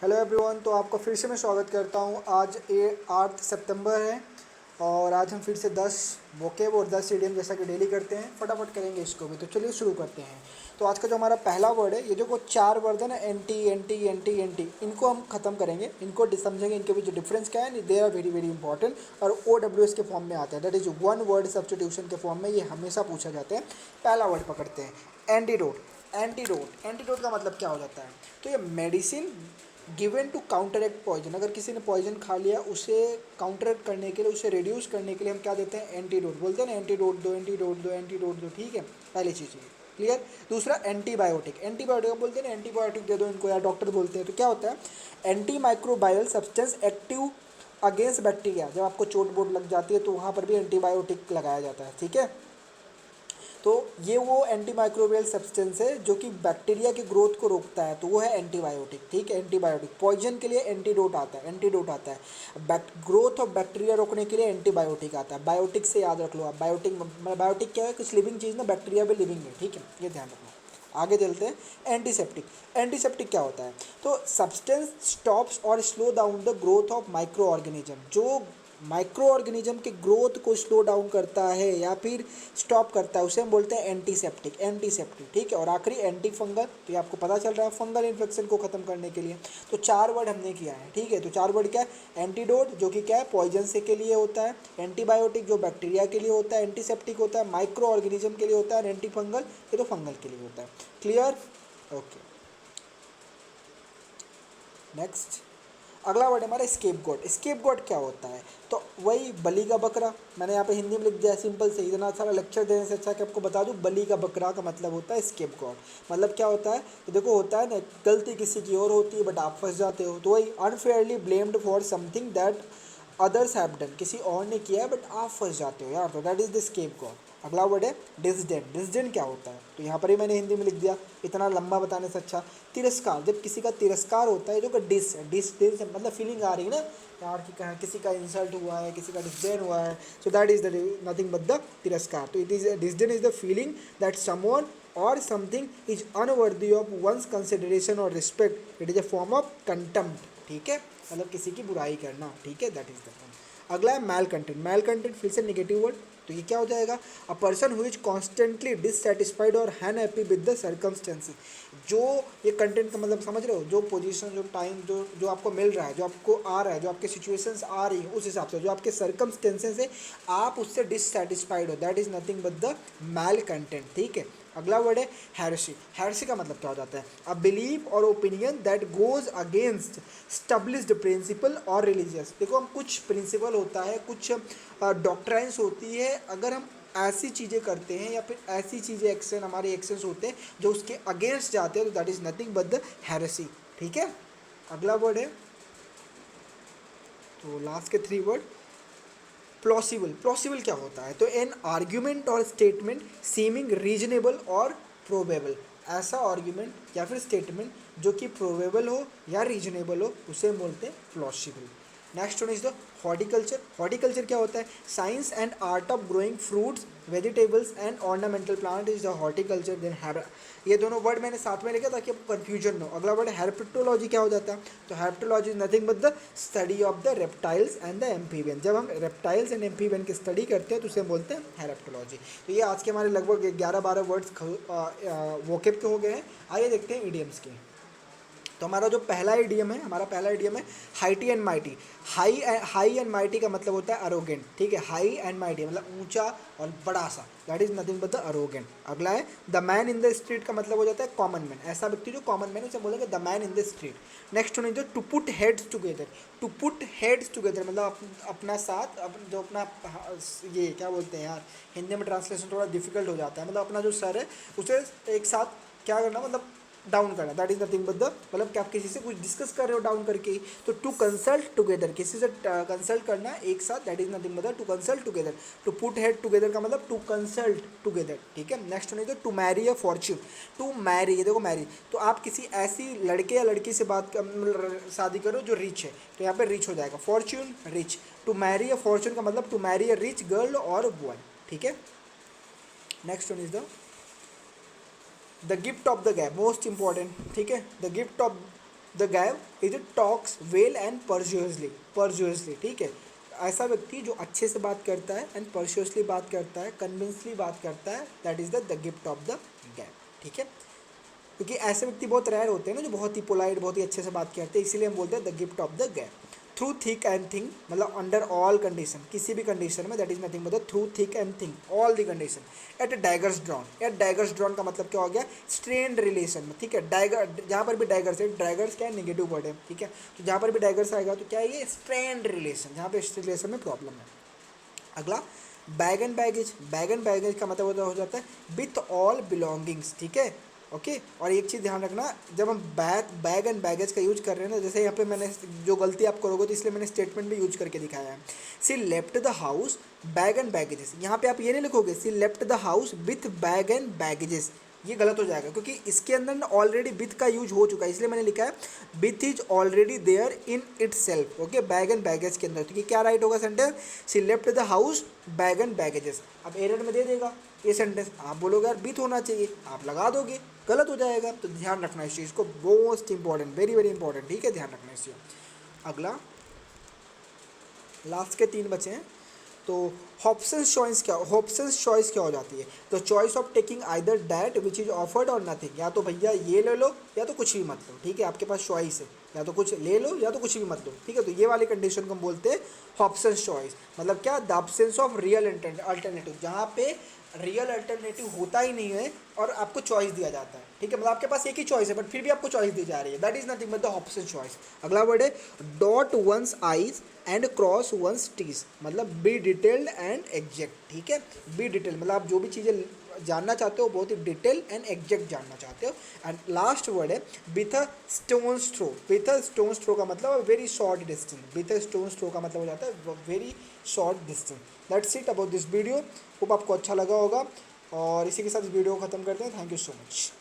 Hello everyone. तो आपका फिर से मैं स्वागत करता हूँ। आज 8 सितंबर है और आज हम फिर से 10 वोकेब और 10 इडियम जैसा कि डेली करते हैं फटाफट करेंगे इसको भी। तो चलिए शुरू करते हैं। तो आज का जो हमारा पहला वर्ड है, ये जो वो 4 वर्ड है ना, एंटी एंटी एंटी एंटी, इनको हम खत्म करेंगे, इनको समझेंगे, इनके बीच डिफरेंस क्या है। They are very very important और OWS के फॉर्म में आते हैं, that is one word substitution के फॉर्म में ये हमेशा पूछा जाते हैं। पहला वर्ड पकड़ते हैं, एंटीडोट। एंटीडोट एंटीडोट का मतलब क्या हो जाता है? तो ये medicine given to counteract poison. अगर किसी ने पॉइजन खा लिया, उसे काउंटरएक्ट करने के लिए, उसे रिड्यूस करने के लिए हम क्या देते हैं? एंटीडोट। बोलते हैं ना, एंटीडोट दो, एंटीडोट दो, एंटीडोट दो। ठीक है, पहली चीज़ ये क्लियर। दूसरा एंटीबायोटिक। एंटीबायोटिक बोलते हैं ना, एंटीबायोटिक दे दो इनको, या डॉक्टर बोलते हैं। तो क्या होता है? Anti microbial substance active against bacteria. जब आपको चोट वोट लग जाती है तो वहाँ पर भी एंटीबायोटिक लगाया जाता है। ठीक है, तो ये वो एंटी माइक्रोबियल सब्सटेंस है जो कि बैक्टीरिया की ग्रोथ को रोकता है, तो वो है एंटीबायोटिक। ठीक है, एंटीबायोटिक। पॉइजन के लिए एंटीडोट आता है, एंटीडोट आता है। ग्रोथ ऑफ बैक्टीरिया रोकने के लिए एंटीबायोटिक आता है। बायोटिक से याद रख लो आप, बायोटिक बायोटिक क्या है? कुछ लिविंग चीज़ ना, बैक्टीरिया भी लिविंग है। ठीक है, ये ध्यान रखना। आगे चलते हैं। एंटीसेप्टिक। एंटीसेप्टिक क्या होता है? तो सब्सटेंस स्टॉप्स और slow down the growth of micro organism. जो माइक्रो ऑर्गेनिज्म के ग्रोथ को स्लो डाउन करता है या फिर स्टॉप करता है, उसे हम बोलते हैं एंटीसेप्टिक। एंटीसेप्टिक। ठीक है, और आखिरी एंटी फंगल। तो ये आपको पता चल रहा है, फंगल इन्फेक्शन को खत्म करने के लिए। तो 4 वर्ड हमने किया है। ठीक है, तो 4 वर्ड क्या है? एंटीडोट जो कि क्या है? पॉइजन से के लिए होता है। एंटीबायोटिक जो बैक्टीरिया के लिए होता है। एंटीसेप्टिक होता है माइक्रो ऑर्गेनिज्म के लिए होता है। और एंटी फंगल ये तो फंगल के लिए होता है। क्लियर? Okay, next. अगला वर्ड हमारा स्केप गोट। स्केप गोट क्या होता है? तो वही बलि का बकरा। मैंने यहाँ पे हिंदी में लिख दिया सिंपल से। इतना सारा लेक्चर देने से अच्छा कि आपको बता दूँ, बलि का बकरा का मतलब होता है स्केप गोट। मतलब क्या होता है? तो देखो, होता है ना, गलती किसी की और होती है बट आप फंस जाते हो, तो वही unfairly blamed for something that others have done. किसी और ने किया है बट आप फंस जाते हो यार, तो that is the scapegoat. अगला वर्ड है डिसडेन। डिसडेन क्या होता है? तो यहाँ पर ही मैंने हिंदी में लिख दिया, इतना लंबा बताने से अच्छा। तिरस्कार। जब किसी का तिरस्कार होता है, जो कि डिस डिस डिस मतलब फीलिंग आ रही है ना यार कि कहाँ किसी का इंसल्ट हुआ है, किसी का डिसडेन हुआ है, so that is the nothing but the तिरस्कार। तो it is disdain is the feeling that someone और something is unworthy of one's consideration और respect. It is a form of contempt. ठीक है, मतलब किसी की बुराई करना। ठीक है, दैट इज द फॉर्म। अगला है मैल कंटेंट। मैल कंटेंट फिर से नेगेटिव वर्ड। तो ये क्या हो जाएगा? A person who is constantly dissatisfied और अनहैप्पी विद द सर्कमस्टेंसेस। जो ये कंटेंट का मतलब समझ रहे हो? जो पोजीशन, जो टाइम, जो जो आपको मिल रहा है, जो आपको आ रहा है, जो आपके सिचुएशंस आ रही है, उस हिसाब से जो आपके सर्कमस्टेंसेस है, आप उससे डिससेटिस्फाइड हो, that is nothing but the malcontent. ठीक है, अगला वर्ड है हैरेसी। हैरेसी का मतलब क्या हो जाता है? अ बिलीफ और opinion that goes against established principle और रिलीजियस। देखो, हम कुछ प्रिंसिपल होता है, कुछ डॉक्ट्राइंस होती है, अगर हम ऐसी चीज़ें करते हैं या फिर ऐसी चीज़ें एक्शन, हमारे एक्शंस होते हैं जो उसके अगेंस्ट जाते हैं, तो that is nothing but the heresy. ठीक है, अगला वर्ड है, तो लास्ट के 3 वर्ड। प्लॉसिबल। प्लॉसिबल क्या होता है? तो एन आर्ग्यूमेंट और स्टेटमेंट सीमिंग रीजनेबल और प्रोबेबल। ऐसा आर्ग्यूमेंट या फिर स्टेटमेंट जो कि प्रोबेबल हो या रीजनेबल हो, उसे हम बोलते हैं plausible. Next one is the horticulture. Horticulture क्या होता है? Science and art of growing fruits, vegetables and ornamental plant is the horticulture. Then ये दोनों वर्ड मैंने साथ में लिखा ताकि आपको कन्फ्यूजन न हो। अगला वर्ड हेर्पेटोलॉजी। क्या हो जाता है? तो herpetology is nothing but the study of the reptiles and the amphibian. जब हम रेप्टाइल्स एंड एम्फीबियन की स्टडी करते हैं तो उसे हम बोलते हैं हेर्पेटोलॉजी। तो ये आज के हमारे लगभग 11-12 वर्ड्स वोकेब के हो गए हैं। आइए देखते हैं ईडियम्स के। तो हमारा जो पहला इडियम है, हमारा पहला इडियम है high tea and mighty. High and mighty का मतलब होता है अरोगेंट। ठीक है, हाई एंड माइटी मतलब ऊंचा और बड़ा सा, that is nothing but the arrogant. अगला है the man in the street का मतलब हो जाता है कॉमन मैन। ऐसा व्यक्ति जो कॉमन मैन, उसे बोलेंगे the man in the street. Next one is to put heads together. To put heads together मतलब अपना साथ, जो अपना ये क्या बोलते हैं यार, हिंदी में ट्रांसलेशन थोड़ा डिफिकल्ट हो जाता है। मतलब अपना जो सर है उसे एक साथ क्या करना, मतलब डाउन करना। That is nothing but the, मतलब कि आप किसी से कुछ डिस्कस कर रहे हो डाउन करके, तो टू कंसल्ट टुगेदर, किसी से कंसल्ट करना एक साथ, that is nothing but the to consult together. To put head together का मतलब टू कंसल्ट टुगेदर। ठीक है, next one is to marry a fortune. To marry, ये देखो मैरी, तो आप किसी ऐसी लड़के या लड़की से शादी करो जो रिच है, तो यहाँ पे रिच हो जाएगा। Fortune, rich. To marry a fortune का मतलब to marry a rich girl और बॉय। ठीक है, next one is the gift of the gab, most important. ठीक है, the gift of the gab is talks well and persuasively, ठीक है। ऐसा व्यक्ति जो अच्छे से बात करता है एंड परजुअसली बात करता है, कन्विंसली बात करता है, that is the gift of the gave, ठीक है। क्योंकि ऐसे व्यक्ति बहुत रेयर होते हैं ना जो बहुत ही पोलाइट, बहुत ही अच्छे से बात करते हैं, इसीलिए हम बोलते हैं the gift of the gab. Through thick and thin मतलब अंडर ऑल कंडीशन, किसी भी कंडीशन में, दैट इज नथिंग मतलब through thick and thin all the condition. At daggers drawn, at daggers drawn का मतलब क्या हो गया, स्ट्रेंड रिलेशन में, ठीक है। डैगर जहाँ पर भी डैगर्स है, डैगर्स क्या है, नेगेटिव वर्ड है, ठीक है। तो जहाँ पर भी डैगर्स आएगा तो क्या है ये, स्ट्रेंड रिलेशन, जहाँ पे रिलेशन में प्रॉब्लम है। अगला bag and baggage, bag and baggage का मतलब हो जाता है विथ ऑल बिलोंगिंग्स, ठीक है, ओके। और एक चीज़ ध्यान रखना, जब हम बैग एंड बैगेज का यूज कर रहे हैं ना, जैसे यहाँ पे मैंने जो गलती आप करोगे तो इसलिए मैंने स्टेटमेंट भी यूज करके दिखाया है। She left the house bag and baggages, यहाँ पे आप ये नहीं लिखोगे she left the house with bag and baggages, ये गलत हो जाएगा क्योंकि इसके अंदर ना ऑलरेडी विथ का यूज हो चुका है, इसलिए मैंने लिखा है with is already there in itself, okay, bag and baggage के अंदर। तो ये क्या राइट होगा sentence, she left the house bag and baggages. अब एरर में दे देगा ये सेंटेंस, आप बोलोगे यार विथ होना चाहिए, आप लगा दोगे, गलत हो जाएगा। तो ध्यान रखना इस चीज़ को, most important, very very important, ठीक है, ध्यान रखना इस चीज़। अगला लास्ट के 3 बचे हैं। तो हॉब्सन्स चॉइस क्या हो जाती है, the choice of taking either that which is offered और नथिंग, या तो भैया ये ले लो या तो कुछ भी मत लो, ठीक है। आपके पास चॉइस है, या तो कुछ ले लो या तो कुछ भी मत लो, ठीक है। तो ये वाली कंडीशन को हम बोलते हैं हॉब्सन्स चॉइस, मतलब क्या, the absence of real alternative, जहाँ पे रियल अल्टरनेटिव होता ही नहीं है और आपको चॉइस दिया जाता है, ठीक है। मतलब आपके पास एक ही चॉइस है बट फिर भी आपको चॉइस दी जा रही है, that is nothing but the Hobson's choice. अगला वर्ड है dot one's i's and cross one's t's, मतलब बी डिटेल्ड एंड एग्जैक्ट, ठीक है। बी डिटेल्ड मतलब आप जो भी चीज़ें जानना चाहते हो बहुत ही डिटेल एंड एग्जैक्ट जानना चाहते हो। एंड लास्ट वर्ड है with a stone's throw, with a stone's throw का मतलब very short distance, with a stone's throw का मतलब हो जाता है very short distance. That's it about this video, hope आपको अच्छा लगा होगा और इसी के साथ इस वीडियो को ख़त्म करते हैं। Thank you so much.